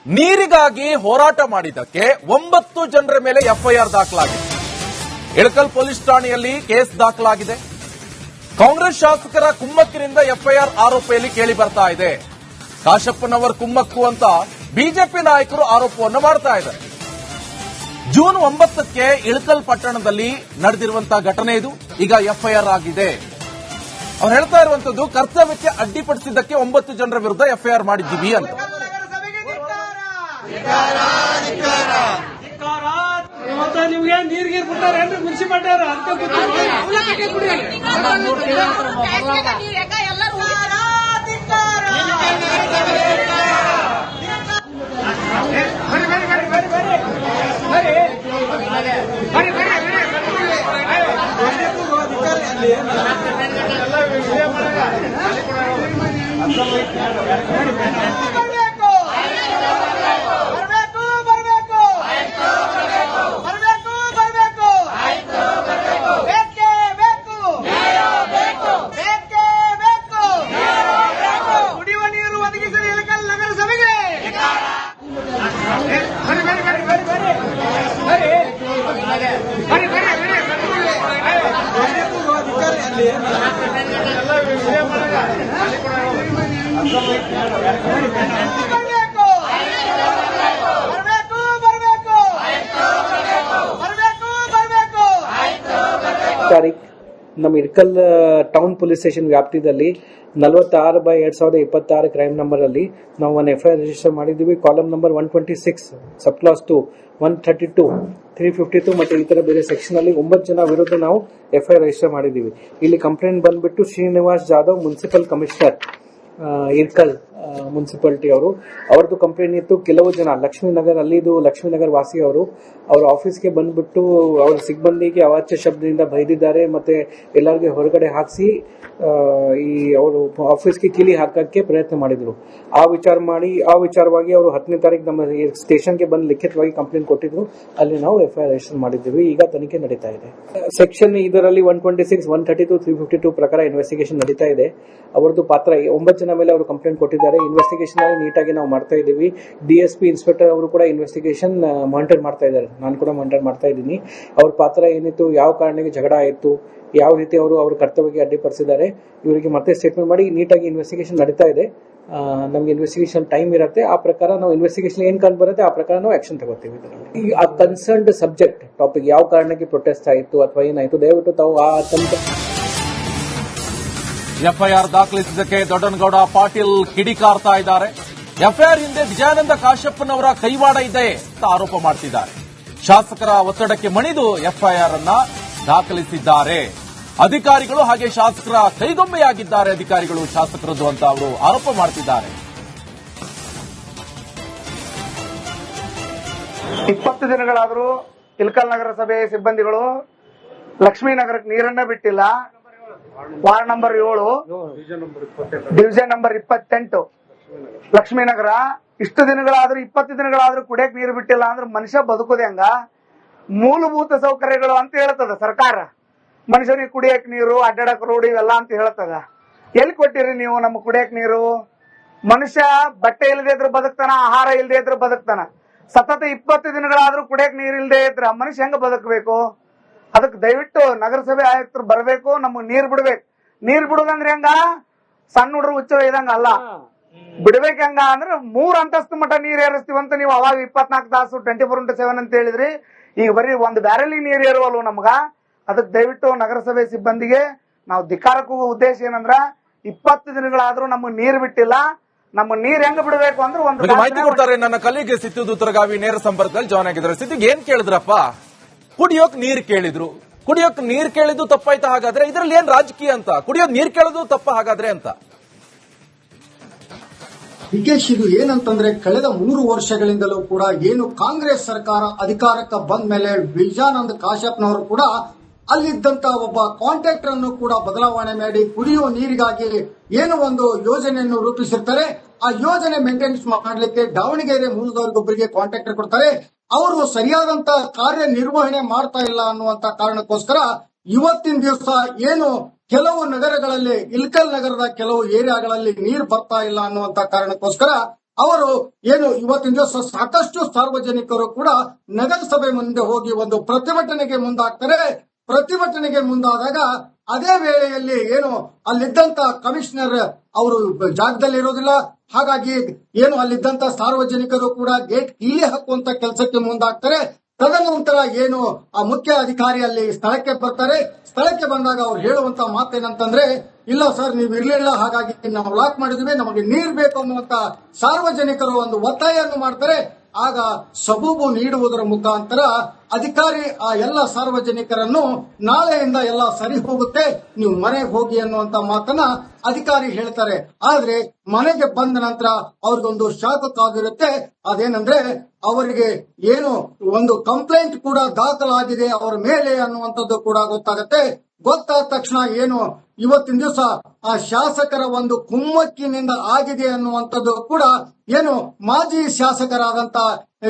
ನೀರಿಗಾಗಿ ಹೋರಾಟ ಮಾಡಿದ್ದಕ್ಕೆ 9 ಜನರ ಮೇಲೆ ಎಫ್ಐಆರ್ ದಾಖಲಾಗಿದೆ. ಇಳಕಲ್ ಪೊಲೀಸ್ ಠಾಣೆಯಲ್ಲಿ ಕೇಸ್ ದಾಖಲಾಗಿದೆ. ಕಾಂಗ್ರೆಸ್ ಶಾಸಕರ ಕುಮ್ಮಕ್ಕಿನಿಂದ ಎಫ್ಐಆರ್ ಆರೋಪದಲ್ಲಿ ಕೇಳಿ ಬರ್ತಾ ಇದೆ. ಕಾಶಪ್ಪನವರ್ ಕುಮ್ಮಕ್ಕು ಅಂತ ಬಿಜೆಪಿ ನಾಯಕರು ಆರೋಪವನ್ನು ಮಾಡ್ತಾ ಇದ್ದಾರೆ. ಜೂನ್ 9ಕ್ಕೆ ಇಳಕಲ್ ಪಟ್ಟಣದಲ್ಲಿ ನಡೆದಿರುವಂತಹ ಘಟನೆ ಇದು. ಈಗ ಎಫ್ಐಆರ್ ಆಗಿದೆ. ಅವ್ರು ಹೇಳ್ತಾ ಇರುವಂತದ್ದು ಕರ್ತವ್ಯಕ್ಕೆ ಅಡ್ಡಿಪಡಿಸಿದ್ದಕ್ಕೆ 9 ಜನರ ವಿರುದ್ಧ ಎಫ್ಐಆರ್ ಮಾಡಿದ್ದೀವಿ ಅಂತ. ನಿಮ್ಗೆ ನೀರ್ಗೀರ್ ಬಿಟ್ಟಾರೇನ್ರಿ ಮುನ್ಸಿಪಾಲ್ಟಿಯವರು ತಾರೀಖ್ ನಮ್ಮ ಇಳಕಲ್ ಟೌನ್ ಪೊಲೀಸ್ ಸ್ಟೇಷನ್ ವ್ಯಾಪ್ತಿಯಲ್ಲಿ 46/2026 ಕ್ರೈಮ್ ನಂಬರ್ ಅಲ್ಲಿ ನಾವು ಒಂದು ಎಫ್ಐಆರ್ ರಿಜಿಸ್ಟರ್ ಮಾಡಿದ್ದೀವಿ. ಕಾಲಮ್ ನಂಬರ್ 126 ಸಬ್ ಕ್ಲಾಸ್ 2 132 352 ಮತ್ತೆ ಈ ತರ ಬೇರೆ ಸೆಕ್ಷನ್ ಅಲ್ಲಿ 9 ಜನ ವಿರುದ್ಧ ನಾವು ಎಫ್ಐಆರ್ ರಿಜಿಸ್ಟರ್ ಮಾಡಿದ್ದೀವಿ. ಇಲ್ಲಿ ಕಂಪ್ಲೇಂಟ್ ಬಂದ್ಬಿಟ್ಟು Srinivas Jadhav, municipal commissioner Ilkal municipality ಅವ್ರದ್ದು ಕಂಪ್ಲೇಂಟ್ ಇತ್ತು. ಕೆಲವು ಜನ ಲಕ್ಷ್ಮೀನಗರ್ ಅಲ್ಲಿದು ಲಕ್ಷ್ಮೀನಗರ್ ವಾಸಿ ಅವ್ರ ಆಫೀಸ್ಗೆ ಬಂದ್ಬಿಟ್ಟು ಅವ್ರ ಸಿಬ್ಬಂದಿಗೆ ಅವಾಚ್ಯ ಶಬ್ದದಿಂದ ಬೈದಿದ್ದಾರೆ ಮತ್ತೆ ಎಲ್ಲರಿಗೆ ಹೊರಗಡೆ ಹಾಕಿಸಿ ಈ ಅವರು ಆಫೀಸ್ಗೆ ಕೀಲಿ ಹಾಕಕ್ಕೆ ಪ್ರಯತ್ನ ಮಾಡಿದ್ರು. ಆ ವಿಚಾರವಾಗಿ ಅವರು 10ನೇ ತಾರೀಕು ನಮ್ಮ ಸ್ಟೇಷನ್ಗೆ ಬಂದು ಲಿಖಿತವಾಗಿ ಕಂಪ್ಲೇಂಟ್ ಕೊಟ್ಟಿದ್ರು. ಅಲ್ಲಿ ನಾವು ಎಫ್ಐಆರ್ ರಿಜಿಸ್ಟರ್ ಮಾಡಿದ್ದೀವಿ. ಈಗ ತನಿಖೆ ನಡೀತಾ ಇದೆ. ಸೆಕ್ಷನ್ ಇದರಲ್ಲಿ 126, 132, 352 ಪ್ರಕಾರ ಇನ್ವೆಸ್ಟಿಗೇಷನ್ ನಡೀತಾ ಇದೆ. ಅವರದ್ದು ಪಾತ್ರ 9 ಜನ ಮೇಲೆ ಅವರು ಕಂಪ್ಲೇಂಟ್ ಕೊಟ್ಟಿದ್ದಾರೆ. ಇನ್ವೆಸ್ಟಿಗೇಷನ್ ನೀಟಾಗಿ ನಾವು ಮಾಡ್ತಾ ಇದ್ದೀವಿ. ಡಿಎಸ್ಪಿ ಇನ್ಸ್ಪೆಕ್ಟರ್ ಅವರು ಕೂಡ ಇನ್ವೆಸ್ಟಿಗೇಷನ್ ಮಾನಿಟರ್ ಮಾಡ್ತಾ ಇದ್ದಾರೆ. ನಾನು ಕೂಡ ಮಾನಿಟರ್ ಮಾಡ್ತಾ ಇದ್ದೀನಿ. ಅವ್ರ ಪಾತ್ರ ಏನಿತ್ತು, ಯಾವ ಕಾರಣಕ್ಕೆ ಜಗಳ ಆಯಿತು, ಯಾವ ರೀತಿ ಅವರು ಅವ್ರ ಕರ್ತವ್ಯಕ್ಕೆ ಅಡ್ಡಿಪಡಿಸಿದ್ದಾರೆ, ಇವರಿಗೆ ಮತ್ತೆ ಸ್ಟೇಟ್ಮೆಂಟ್ ಮಾಡಿ ನೀಟಾಗಿ ಇನ್ವೆಸ್ಟಿಗೇಷನ್ ನಡೀತಾ ಇದೆ. ನಮ್ಗೆ ಇನ್ವೆಸ್ಟಿಗೇಷನ್ ಟೈಮ್ ಇರುತ್ತೆ. ಆ ಪ್ರಕಾರ ನಾವು ಇನ್ವೆಸ್ಟಿಗೇಷನ್ ಏನ್ ಕಂಡು ಬರುತ್ತೆ ಆ ಪ್ರಕಾರ ನಾವು ಆಕ್ಷನ್ ತಗೋತೀವಿ. ಇದರಲ್ಲಿ ಆ ಕನ್ಸರ್ನ್ಡ್ ಸಬ್ಜೆಕ್ಟ್ ಟಾಪಿಕ್ ಯಾವ ಕಾರಣಕ್ಕೆ ಪ್ರೊಟೆಸ್ಟ್ ಆಯಿತು ಅಥವಾ ಏನಾಯಿತು ದಯವಿಟ್ಟು ತಾವು ಆ ಎಫ್ಐಆರ್ ದಾಖಲಿಸಿದ್ದಕ್ಕೆ ದೊಡ್ಡನಗೌಡ ಪಾಟೀಲ್ ಕಿಡಿಕಾರ್ತಾ ಇದ್ದಾರೆ. ಎಫ್ಐಆರ್ ಹಿಂದೆ ವಿಜಯಾನಂದ ಕಾಶಪ್ಪನವರ ಕೈವಾಡ ಇದೆ ಅಂತ ಆರೋಪ ಮಾಡ್ತಿದ್ದಾರೆ. ಶಾಸಕರ ಒತ್ತಡಕ್ಕೆ ಮಣಿದು ಎಫ್ಐಆರ್ ಅನ್ನ ದಾಖಲಿಸಿದ್ದಾರೆ. ಅಧಿಕಾರಿಗಳು ಹಾಗೆ ಶಾಸಕರ ಕೈಗೊಂಬೆಯಾಗಿದ್ದಾರೆ ಅಧಿಕಾರಿಗಳು ಶಾಸಕರದ್ದು ಅಂತ ಅವರು ಆರೋಪ ಮಾಡ್ತಿದ್ದಾರೆ. 20 ದಿನಗಳಾದರೂ ಇಳಕಲ್ ನಗರಸಭೆ ಸಿಬ್ಬಂದಿಗಳು ಲಕ್ಷ್ಮೀನಗರಕ್ಕೆ ನೀರನ್ನ ಬಿಟ್ಟಿಲ್ಲ. Ward number 7 division number 28 Lakshminagar ಇಷ್ಟು ದಿನಗಳಾದ್ರೂ 20 ದಿನಗಳಾದ್ರೂ ಕುಡಿಯಕ್ ನೀರು ಬಿಟ್ಟಿಲ್ಲ ಅಂದ್ರೆ ಮನುಷ್ಯ ಬದುಕೋದೆ ಹಂಗ? ಮೂಲಭೂತ ಸೌಕರ್ಯಗಳು ಅಂತ ಹೇಳ್ತದ ಸರ್ಕಾರ. ಮನುಷ್ಯರಿಗೆ ಕುಡಿಯಕ್ ನೀರು, ಅಡ್ಡಾಡಕ್ ರೋಡ್ ಇವೆಲ್ಲ ಅಂತ ಹೇಳ್ತದ. ಎಲ್ಲಿ ಕೊಟ್ಟಿರಿ ನೀವು ನಮ್ಮ ಕುಡಿಯಕ್ ನೀರು? ಮನುಷ್ಯ ಬಟ್ಟೆ ಇಲ್ಲದೆ ಇದ್ರೆ ಬದುಕ್ತಾನ, ಆಹಾರ ಇಲ್ಲದೆ ಇದ್ರೆ ಬದುಕ್ತಾನ. ಸತತ 20 ದಿನಗಳಾದ್ರೂ ಕುಡಿಯಕ್ ನೀರ್ ಇಲ್ಲದೆ ಇದ್ರೆ ಮನುಷ್ಯ ಹೆಂಗ ಬದುಕಬೇಕು? ಅದಕ್ಕೆ ದಯವಿಟ್ಟು ನಗರಸಭೆ ಆಯುಕ್ತರು ಬರಬೇಕು, ನಮಗ್ ನೀರ್ ಬಿಡ್ಬೇಕು. ನೀರ್ ಬಿಡುದಂದ್ರೆ ಹೆಂಗ? ಸಣ್ಣ ಹುಡುಗರು ಹುಚ್ಚ ಇದಂಗ ಅಲ್ಲ. ಬಿಡ್ಬೇಕು ಹೆಂಗ ಅಂದ್ರೆ 3 ಅಂತಸ್ತು ಮಟ್ಟ ನೀರ್ ಏರಿಸ್ತೀವಂತ ನೀವು ಅವಾಗ 24 ತಾಸು 24x7 ಅಂತ ಹೇಳಿದ್ರಿ. ಈಗ ಬರೀ ಒಂದು ಬ್ಯಾರಲ್ ನೀರ್ ಏರುವಲ್ವ ನಮ್ಗ. ಅದಕ್ಕೆ ದಯವಿಟ್ಟು ನಗರಸಭೆ ಸಿಬ್ಬಂದಿಗೆ ನಾವು ಧಿಕ್ಕಾರಕ್ಕೂ ಉದ್ದೇಶ ಏನಂದ್ರ 20 ದಿನಗಳಾದ್ರೂ ನಮಗ್ ನೀರ್ ಬಿಟ್ಟಿಲ್ಲ. ನಮ್ಮ ನೀರ್ ಹೆಂಗ್ ಬಿಡಬೇಕು ಅಂದ್ರೆ ಒಂದು ಮಾಹಿತಿ ಕೊಡ್ತಾರೆ. ನನ್ನ ಕಲಿಗೆ ಸಿದ್ದು ದೂತರಗಾವಿ ನೇರ ಸಂಪರ್ಕದಲ್ಲಿ ಜಾಯ್ನ್ ಆಗಿದ್ದಾರೆ. ಸಿದ್ದಿಗೆ ಏನ್ ಕೇಳಿದ್ರಪ್ಪ? ಕುಡಿಯೋಕ್ ನೀರ್ ಕೇಳಿದ್ರು. ಕುಡಿಯೋಕ್ ನೀರ್ ಕೇಳಿದ್ದು ತಪ್ಪಾಯ್ತಾ ಹಾಗಾದ್ರೆ? ಇದ್ರಲ್ಲಿ ಏನ್ ರಾಜಕೀಯ ಅಂತ? ಕುಡಿಯೋಕ್ ನೀರ್ ಕೇಳೋದು ತಪ್ಪ ಹಾಗಾದ್ರೆ ಅಂತ? ವಿಕೇಶ್, ಇದು ಏನಂತಂದ್ರೆ ಕಳೆದ 3 ವರ್ಷಗಳಿಂದಲೂ ಕೂಡ ಏನು ಕಾಂಗ್ರೆಸ್ ಸರ್ಕಾರ ಅಧಿಕಾರಕ್ಕೆ ಬಂದ ಮೇಲೆ ವಿಜಯಾನಂದ ಕಾಶಪ್ಪನವರು ಕೂಡ ಅಲ್ಲಿದ್ದಂತ ಒಬ್ಬ ಕಾಂಟ್ರಾಕ್ಟರ್ ಅನ್ನು ಕೂಡ ಬದಲಾವಣೆ ಮಾಡಿ ಕುಡಿಯುವ ನೀರಿಗಾಗಿ ಏನು ಒಂದು ಯೋಜನೆಯನ್ನು ರೂಪಿಸಿರ್ತಾರೆ. ಆ ಯೋಜನೆ ಮೇಂಟೆನೆನ್ಸ್ ಮಾಡಲಿಕ್ಕೆ ದಾವಣಗೆರೆ ಮೂಲದವರಿಗೊಬ್ಬರಿಗೆ ಕಾಂಟ್ರಾಕ್ಟರ್ ಕೊಡ್ತಾರೆ. ಅವರು ಸರಿಯಾದಂತ ಕಾರ್ಯನಿರ್ವಹಣೆ ಮಾಡ್ತಾ ಇಲ್ಲ ಅನ್ನುವಂತ ಕಾರಣಕ್ಕೋಸ್ಕರ ಇವತ್ತಿನ ದಿವಸ ಏನು ಕೆಲವು ನಗರಗಳಲ್ಲಿ, ಇಳಕಲ್ ನಗರದ ಕೆಲವು ಏರಿಯಾಗಳಲ್ಲಿ ನೀರು ಬರ್ತಾ ಇಲ್ಲ ಅನ್ನುವಂತ ಕಾರಣಕ್ಕೋಸ್ಕರ ಅವರು ಏನು ಇವತ್ತಿನ ದಿವಸ ಸಾಕಷ್ಟು ಸಾರ್ವಜನಿಕರು ಕೂಡ ನಗರಸಭೆ ಮುಂದೆ ಹೋಗಿ ಒಂದು ಪ್ರತಿಭಟನೆಗೆ ಮುಂದಾಗ್ತಾರೆ. ಪ್ರತಿಭಟನೆಗೆ ಮುಂದಾದಾಗ ಅದೇ ವೇಳೆಯಲ್ಲಿ ಏನು ಅಲ್ಲಿದ್ದಂತ ಕಮಿಷನರ್ ಅವರು ಜಾಗದಲ್ಲಿ ಇರೋದಿಲ್ಲ. ಹಾಗಾಗಿ ಏನು ಅಲ್ಲಿದ್ದಂತ ಸಾರ್ವಜನಿಕರು ಕೂಡ ಗೇಟ್ ಕೀಲಿ ಹಾಕುವಂತ ಕೆಲಸಕ್ಕೆ ಮುಂದಾಗ್ತಾರೆ. ತದನಂತರ ಏನು ಆ ಮುಖ್ಯ ಅಧಿಕಾರಿ ಅಲ್ಲಿ ಸ್ಥಳಕ್ಕೆ ಬರ್ತಾರೆ. ಸ್ಥಳಕ್ಕೆ ಬಂದಾಗ ಅವ್ರು ಹೇಳುವಂತ ಮಾತೇನಂತಂದ್ರೆ, ಇಲ್ಲ ಸರ್ ನೀವು ಇರ್ಲಿಲ್ಲ, ಹಾಗಾಗಿ ನಾವು ಲಾಕ್ ಮಾಡಿದ್ವಿ, ನಮಗೆ ನೀರು ಬೇಕು ಅನ್ನುವಂತ ಸಾರ್ವಜನಿಕರು ಒಂದು ಒತ್ತಾಯವನ್ನು ಮಾಡ್ತಾರೆ. ಆಗ ಸಬೂಬು ನೀಡುವುದರ ಮುಖಾಂತರ ಅಧಿಕಾರಿ ಆ ಎಲ್ಲ ಸಾರ್ವಜನಿಕರನ್ನು ನಾಳೆಯಿಂದ ಎಲ್ಲ ಸರಿ ಹೋಗುತ್ತೆ, ನೀವು ಮನೆಗೆ ಹೋಗಿ ಅನ್ನುವಂತ ಮಾತನ್ನ ಅಧಿಕಾರಿ ಹೇಳ್ತಾರೆ. ಆದ್ರೆ ಮನೆಗೆ ಬಂದ ನಂತರ ಅವ್ರಿಗೊಂದು ಶಾಕ್ ಆಗಿರುತ್ತೆ. ಅದೇನಂದ್ರೆ ಅವರಿಗೆ ಏನು ಒಂದು ಕಂಪ್ಲೇಂಟ್ ಕೂಡ ದಾಖಲಾಗಿದೆ ಅವರ ಮೇಲೆ ಅನ್ನುವಂಥದ್ದು ಕೂಡ ಗೊತ್ತಾಗುತ್ತೆ. ಗೊತ್ತಾದ ತಕ್ಷಣ ಏನು ಇವತ್ತಿನ ದಿವಸ ಆ ಶಾಸಕರ ಒಂದು ಕುಮ್ಮಕ್ಕಿನಿಂದ ಆಗಿದೆ ಅನ್ನುವಂಥದ್ದು ಕೂಡ ಏನು ಮಾಜಿ ಶಾಸಕರಾದಂತ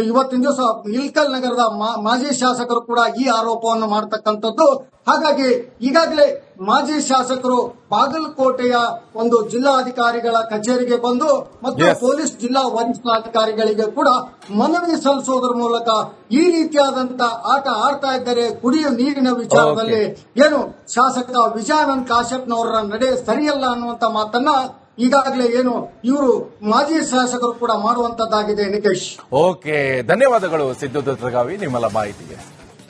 ಇವತ್ತಿನ ದಿವಸ ಇಲ್ಕಲ್ ನಗರದ ಮಾಜಿ ಶಾಸಕರು ಕೂಡ ಈ ಆರೋಪವನ್ನು ಮಾಡತಕ್ಕಂಥದ್ದು. ಹಾಗಾಗಿ ಈಗಾಗಲೇ ಮಾಜಿ ಶಾಸಕರು ಬಾಗಲಕೋಟೆಯ ಒಂದು ಜಿಲ್ಲಾಧಿಕಾರಿಗಳ ಕಚೇರಿಗೆ ಬಂದು ಮತ್ತು ಪೊಲೀಸ್ ಜಿಲ್ಲಾ ವರಿಷ್ಠಾಧಿಕಾರಿಗಳಿಗೆ ಕೂಡ ಮನವಿ ಸಲ್ಲಿಸುವುದರ ಮೂಲಕ ಈ ರೀತಿಯಾದಂತ ಆಟ ಆಡ್ತಾ ಇದ್ದಾರೆ. ಕುಡಿಯುವ ನೀರಿನ ವಿಚಾರದಲ್ಲಿ ಏನು ಶಾಸಕ ವಿಜಯಾನಂದ್ ಕಾಶ್ಯಪ್ನವರ ನಡೆ ಸರಿಯಲ್ಲ ಅನ್ನುವಂತ ಮಾತನ್ನ ಈಗಾಗಲೇ ಏನು ಇವರು ಮಾಜಿ ಶಾಸಕರು ಕೂಡ ಮಾಡುವಂತದ್ದಾಗಿದೆ. ನಿಕೇಶ್, ಓಕೆ, ಧನ್ಯವಾದಗಳು ಸಿದ್ದು ದತ್ತಗಾವಿ ನಿಮ್ಮೆಲ್ಲ ಮಾಹಿತಿಗೆ.